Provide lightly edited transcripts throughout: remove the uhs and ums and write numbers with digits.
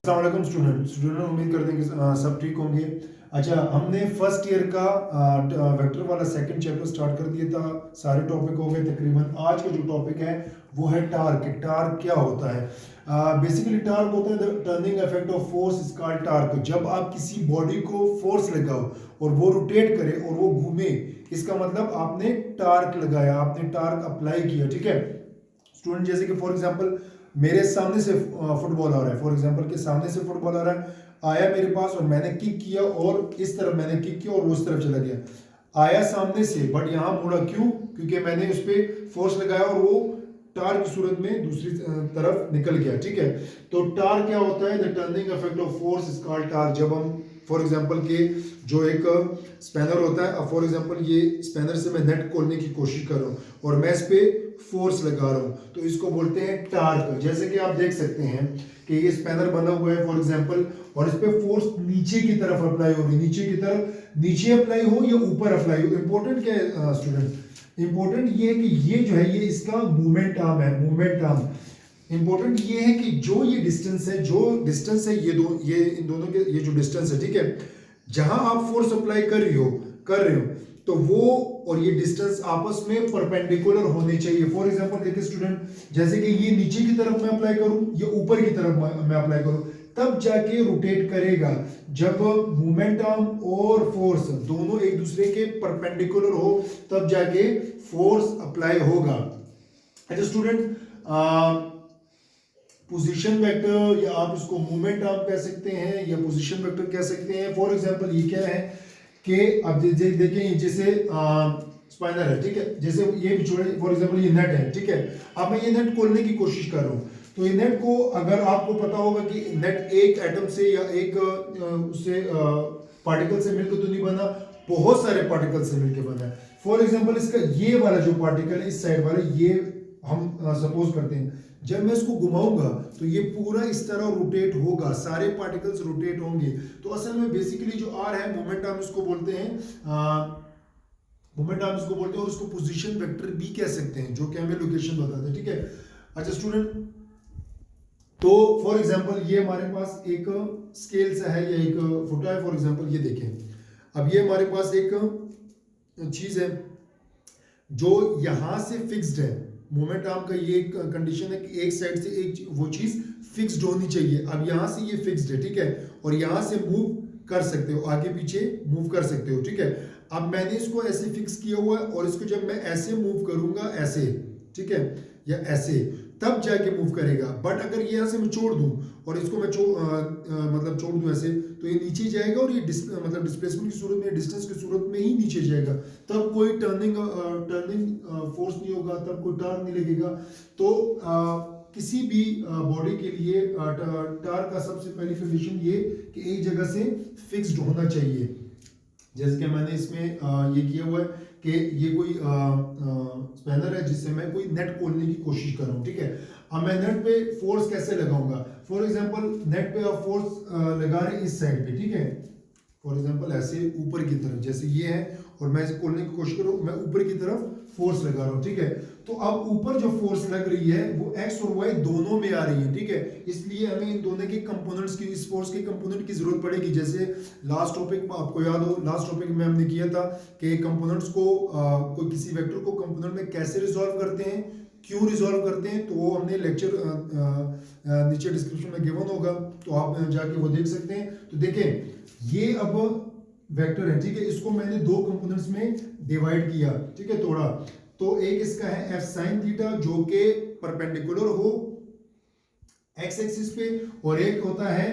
अस्सलाम वालेकुम स्टूडेंट उम्मीद करते हैं कि सब ठीक होंगे। अच्छा, हमने फर्स्ट ईयर का वेक्टर वाला सेकंड चैप्टर स्टार्ट कर दिया था। सारे टॉपिक हो गए तकरीबन। आज का जो टॉपिक है वो है टार्क। टार्क क्या होता है? बेसिकली टार्क होता है the turning effect of force is called torque. जब आप किसी बॉडी को फोर्स लगाओ और वो रोटेट करे और वो घूमे, इसका मतलब आपने टार्क लगाया, आपने टार्क अप्लाई किया। ठीक है स्टूडेंट, जैसे कि फॉर एग्जांपल मेरे सामने से फुटबॉल आ रहा है, फॉर एग्जांपल के सामने से फुटबॉल आ रहा है, आया मेरे पास और मैंने किक किया और इस तरफ मैंने किक किया और वो उस तरफ चला गया। आया सामने से बट यहाँ मुड़ा, क्यों? क्योंकि मैंने उस पर फोर्स लगाया और वो टार की सूरत में दूसरी तरफ निकल गया। ठीक है, तो टार क्या होता है? The turning effect of force is called torque. जब हम फॉर एग्जांपल के जो एक स्पैनर होता है, फॉर एग्जांपल ये स्पैनर से मैं नेट खोलने की कोशिश कर रहा हूँ और मैं इस पे फोर्स लगा रहा हूँ, तो इसको बोलते हैं टार्क। जैसे कि आप देख सकते हैं कि ये स्पैनर बना हुआ है फॉर एग्जांपल, और इस पे फोर्स नीचे की तरफ अप्लाई होगी, नीचे की तरफ, नीचे अप्लाई हो या ऊपर अप्लाई हो। इंपॉर्टेंट क्या है स्टूडेंट्स? इंपॉर्टेंट ये है कि ये जो है ये इसका मूवमेंट आर्म है, मूवमेंट आर्म। इंपॉर्टेंट ये है कि जो ये डिस्टेंस है, ये इन दोनों के ये जो डिस्टेंस है, ठीक है, जहां आप फोर्स अप्लाई कर रहे हो तो वो और ये डिस्टेंस आपस में परपेंडिकुलर होने चाहिए। फॉर एग्जांपल देखिए स्टूडेंट, जैसे कि ये नीचे की तरफ मैं अप्लाई करूं, ये ऊपर की तरफ मैं अप्लाई करूं, तब जाके रोटेट करेगा। जब मोमेंट आर्म और फोर्स दोनों एक दूसरे के परपेंडिकुलर हो तब जाके फोर्स अप्लाई होगा। अच्छा स्टूडेंट, पोजीशन वेक्टर या आप इसको मूवमेंट आर्म कह सकते हैं या पोजीशन वेक्टर कह सकते हैं। फॉर एग्जांपल ये क्या है कि अब देखें, जैसे स्पाइनर है, ठीक है, जैसे ये बिछोड़े, फॉर एग्जांपल ये नेट है, ठीक है, अब मैं ये नेट खोलने की कोशिश कर रहा हूँ, तो ये नेट को, अगर आपको पता होगा कि नेट एक एटम से या एक उससे पार्टिकल से मिलकर तो नहीं बना, बहुत सारे पार्टिकल से मिलकर बना है। फॉर एग्जांपल इसका ये वाला जो पार्टिकल है, इस साइड वाला, ये हम सपोज करते हैं जब मैं इसको घुमाऊंगा तो ये पूरा इस तरह रोटेट होगा, सारे पार्टिकल्स रोटेट होंगे। तो असल में बेसिकली जो आर है, मोमेंट आर्म इसको बोलते हैं, मोमेंट आर्म इसको बोलते हैं, और उसको पोजीशन वेक्टर भी कह सकते हैं, जो कि हमें लोकेशन बताते हैं। ठीक है, अच्छा स्टूडेंट, तो फॉर एग्जांपल ये हमारे पास एक स्केल सा है या एक फुटा है, फॉर एग्जांपल ये देखें, अब ये हमारे पास एक चीज है जो यहां से फिक्स्ड है। मोमेंट आर्म का ये कंडीशन है कि एक साइड से एक वो चीज फिक्स्ड होनी चाहिए। अब यहां से ये फिक्स्ड है, ठीक है, और यहां से मूव कर सकते हो, आगे पीछे मूव कर सकते हो। ठीक है, अब मैंने इसको ऐसे फिक्स किया हुआ है और इसको जब मैं ऐसे मूव करूंगा, ऐसे, ठीक है, या ऐसे, तब जाके मूव करेगा। बट अगर ये यहां से मैं छोड़ दूं और इसको मैं मतलब छोड़ दूं ऐसे, तो ये नीचे जाएगा और ये मतलब डिस्प्लेसमेंट की सूरत में, डिस्टेंस की सूरत में ही नीचे जाएगा। तब कोई टर्निंग फोर्स नहीं होगा, तब कोई टर्न नहीं लगेगा। तो किसी भी बॉडी के लिए टार का सबसे पहली कंडीशन ये कि एक जगह से फिक्स्ड होना चाहिए। जैसे कि मैंने इसमें ये किया हुआ है कि ये कोई स्पैनर है जिससे मैं कोई नेट खोलने की कोशिश कर रहा हूँ। ठीक है, अब मैं नेट पे फोर्स कैसे लगाऊंगा? फॉर एग्जांपल नेट पे आप फोर्स लगा रहे हैं इस साइड पे, ठीक है, फॉर एग्जांपल ऐसे ऊपर की तरफ, जैसे ये है और मैं इसे खोलने की कोशिश करूँ, मैं ऊपर की तरफ फोर्स लगा रहा हूँ। ठीक है, तो अब ऊपर जो फोर्स लग रही है वो एक्स और वाई दोनों में आ रही है। ठीक है, इसलिए हमें इन दोनों के कंपोनेंट्स की, इस फोर्स के कंपोनेंट की जरूरत पड़ेगी। जैसे लास्ट टॉपिक में आपको याद हो, लास्ट टॉपिक में हमने किया था कि कंपोनेंट्स को कोई किसी वेक्टर को कंपोनेंट में कैसे रिजॉल्व करते हैं, क्यों रिजॉल्व करते हैं, तो वो हमने लेक्चर नीचे डिस्क्रिप्शन में गिवन होगा, तो आप जाके वो देख सकते हैं। तो देखें, ये अब वेक्टर है, ठीक है, इसको मैंने दो कंपोनेंट्स में डिवाइड किया, ठीक है, तोड़ा। तो एक इसका है एफ साइन थीटा जो कि परपेंडिकुलर हो एक्स एक्सिस पे, और एक होता है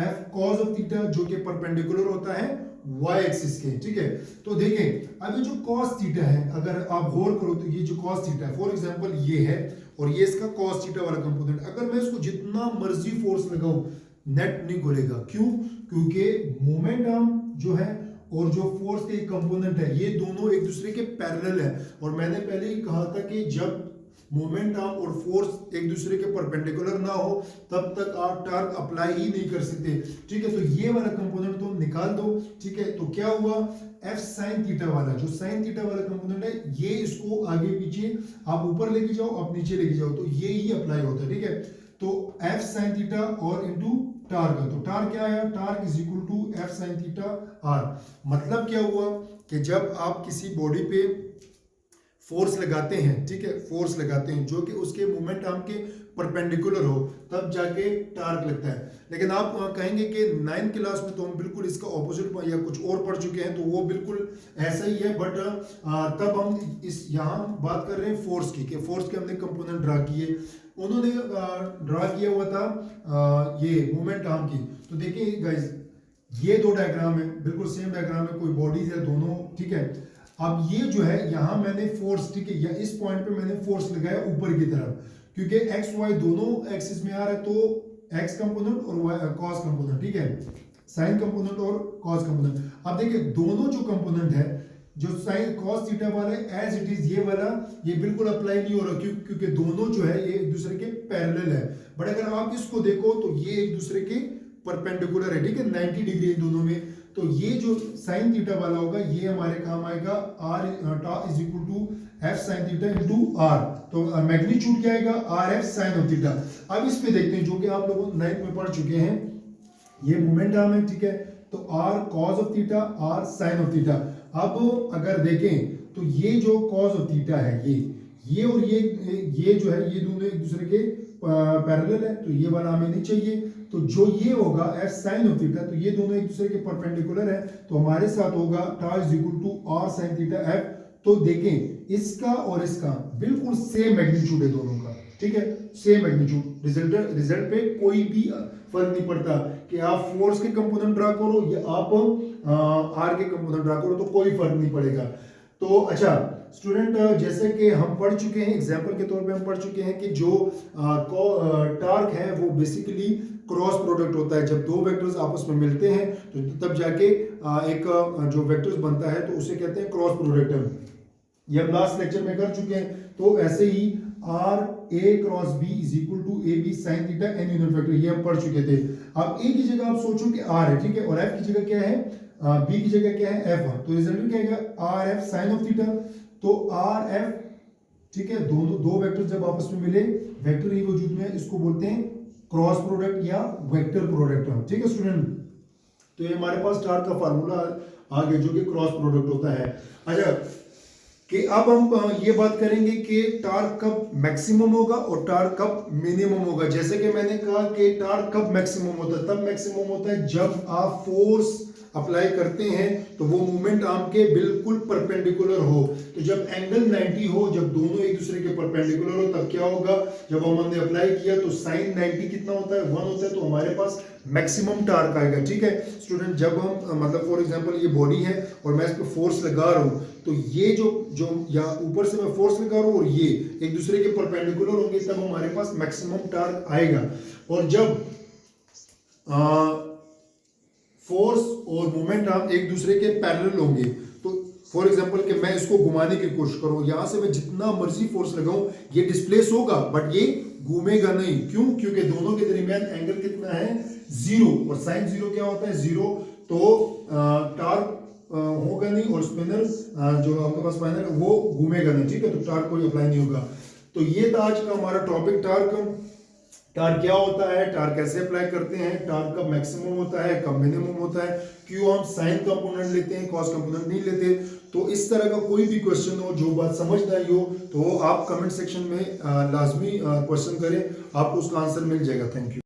एफ कॉस ऑफ थीटा जो कि परपेंडिकुलर होता है वाई एक्सिस के। ठीक है, तो देखें, अब ये जो कॉस थीटा है, अगर आप गौर करो तो ये जो कॉस थीटा है, फॉर एग्जांपल ये है और ये इसका कॉस थीटा वाला कंपोनेंट, अगर मैं इसको जितना मर्जी फोर्स लगाऊं नेट नहीं खुलेगा। क्यों? क्योंकि मोमेंट आर्म जो है और जो फोर्स के कंपोनेंट है ये दोनों एक दूसरे के पैरेलल है, और मैंने पहले ही कहा था कि जब मोमेंट आर्म और फोर्स एक दूसरे के परपेंडिकुलर ना हो तब तक आप टार्क अप्लाई ही नहीं कर सकते। ठीक है, तो ये वाला कंपोनेंट तो निकाल दो। ठीक है, तो क्या हुआ, एफ साइन थीटा वाला, जो साइन थीटा वाला कंपोनेंट है, ये इसको आगे पीछे आप ऊपर लेके जाओ, आप नीचे लेके जाओ, तो ये ही अप्लाई होता है। ठीक है, तो एफ साइन थीटा और इंटू टार्क, तो टार्क क्या आया, torque is equal to F sine theta R. मतलब क्या हुआ कि जब आप किसी बॉडी पे फोर्स लगाते हैं, ठीक है, फोर्स लगाते हैं जो कि उसके मोमेंट आर्म के परपेंडिकुलर हो, तब जाके टार्क लगता है। लेकिन आप कहेंगे कि 9th क्लास में तो हम बिल्कुल इसका ऑपोजिट या कुछ और पढ़ चुके हैं, तो वो बिल्कुल ऐसा ही है। बट तब हम इस यहाँ बात कर रहे हैं फोर्स की, कि फोर्स के हमने कंपोनेंट ड्रा किए, उन्होंने ड्रा किया हुआ था ये मोमेंट आर्म की। तो देखिए गाइज, ये दो डायग्राम है, बिल्कुल सेम डायग्राम है, कोई बॉडीज है दोनों, ठीक है। अब ये जो है यहाँ मैंने फोर्स, ठीक है, या इस पॉइंट पे मैंने फोर्स लगाया ऊपर की तरफ, क्योंकि एक्स वाई दोनों एक्सिस में आ रहा है, तो एक्स कंपोनेंट और कॉस कंपोनेंट, ठीक है, साइन कंपोनेंट और कॉस कंपोनेंट। अब देखिए दोनों जो कंपोनेंट है, जो साइन कॉस थीटा वाला है एज इट इज, ये वाला ये बिल्कुल अप्लाई नहीं हो रहा, क्योंकि दोनों जो है ये एक दूसरे के पैरेलल है। बट अगर आप इसको देखो तो ये एक दूसरे के परपेंडिकुलर है, ठीक है, 90 डिग्री इन दोनों में। तो ये जो साइन थीटा वाला होगा ये हमारे काम आएगा R is equal to F sine theta into R. तो मैग्नीट्यूड क्या आएगा, R F sine of theta. अब इस पे देखते हैं, जो कि आप लोगों 9th में पढ़ चुके हैं, ये मोमेंट आर्म है, ठीक है, तो R cos of theta, R sine of theta. अब अगर देखें तो ये जो कॉस ऑफ थीटा है, ये और ये जो है, ये दोनों एक दूसरे के पैरेलल है, तो ये वाला हमें नहीं चाहिए। तो जो ये होगा एफ साइन ऑफ थीटा, तो ये दोनों एक दूसरे के परपेंडिकुलर है, तो हमारे साथ होगा टा is equal to R sine theta F. तो देखें इसका और इसका बिल्कुल सेम मैग्नीट्यूड है दोनों का, ठीक है, सेम मैग्नीट्यूड। रिजल्ट पे कोई भी फर्क नहीं पड़ता कि आप फोर्स के कंपोनेंट ड्रा करो या आप आर के कंपोनेंट ड्रा करो, तो कोई फर्क नहीं पड़ेगा। तो अच्छा स्टूडेंट, जैसे कि हम पढ़ चुके हैं, एग्जांपल के तौर पे हम पढ़ चुके हैं कि जो टार्क है वो बेसिकली क्रॉस प्रोडक्ट होता है। जब दो वेक्टर्स आपस में मिलते हैं तो तब जाके एक जो वेक्टर्स बनता है, तो उसे कहते हैं क्रॉस प्रोडक्ट। ये हम लास्ट लेक्चर में कर चुके हैं। तो ऐसे ही R A cross B is equal to A B sine theta N unit vector, ये हम पढ़ चुके थे। अब ए की जगह आप सोचो कि आर है, ठीक है, और एफ की जगह क्या है, बी की जगह क्या है, एफ। तो रिजल्ट क्या आएगा, R F sine of theta. तो आर एफ, ठीक है, दो वेक्टर जब आपस में मिले, वेक्टर ही वजूद में, इसको बोलते हैं क्रॉस प्रोडक्ट या वेक्टर प्रोडक्ट, ठीक है स्टूडेंट। तो ये हमारे पास टार्क का फार्मूला आ गया जो कि क्रॉस प्रोडक्ट होता है। अच्छा, कि अब हम ये बात करेंगे कि टार्क कब मैक्सिमम होगा और टार्क कब मिनिमम होगा। जैसे कि मैंने कहा कि टार्क कब मैक्सिमम होता है, तब मैक्सिमम होता है जब आप फोर्स अप्लाई करते हैं तो वो मोमेंट आर्म के बिल्कुल परपेंडिकुलर हो। तो जब एंगल 90 हो, जब दोनों एक दूसरे के परपेंडिकुलर हो, तब क्या होगा, जब हमने अप्लाई किया तो साइन 90 कितना होता है, 1 होता है, तो हमारे पास मैक्सिमम टार्क आएगा, ठीक है स्टूडेंट। जब हम मतलब फॉर एग्जांपल ये बॉडी है और मैं इस पर फोर्स लगा रहा हूँ, तो ये जो या ऊपर से मैं फोर्स लगा रहा हूँ और ये एक दूसरे के परपेंडिकुलर होंगे, तब हमारे पास मैक्सिमम टार्क आएगा। और जब फोर्स और मोमेंट आर्म एक दूसरे के पैरेलल होंगे, तो फॉर एग्जांपल कि मैं इसको घुमाने की कोशिश करूं, यहां से मैं जितना मर्जी फोर्स लगाऊं ये डिस्प्लेस होगा, बट ये घूमेगा नहीं। क्यों, क्योंकि दोनों के दरमियान एंगल कितना है, 0, और साइन 0 क्या होता है, 0। तो टार्क होगा नहीं, और स्पिनर जो आपके पास स्पिनर है वो घूमेगा नहीं, ठीक है, तो टार्क कोई अप्लाई नहीं होगा। तो ये था आज का हमारा टॉपिक, टार्क क्या होता है, टार्क कैसे अप्लाई करते हैं, टार्क कब मैक्सिमम होता है, कब मिनिमम होता है, क्यों हम साइन कंपोनेंट लेते हैं, कॉस कंपोनेंट नहीं लेते। तो इस तरह का कोई भी क्वेश्चन हो, जो बात समझ ना आई हो, तो आप कमेंट सेक्शन में लाजमी क्वेश्चन करें, आपको उसका आंसर मिल जाएगा। Thank you.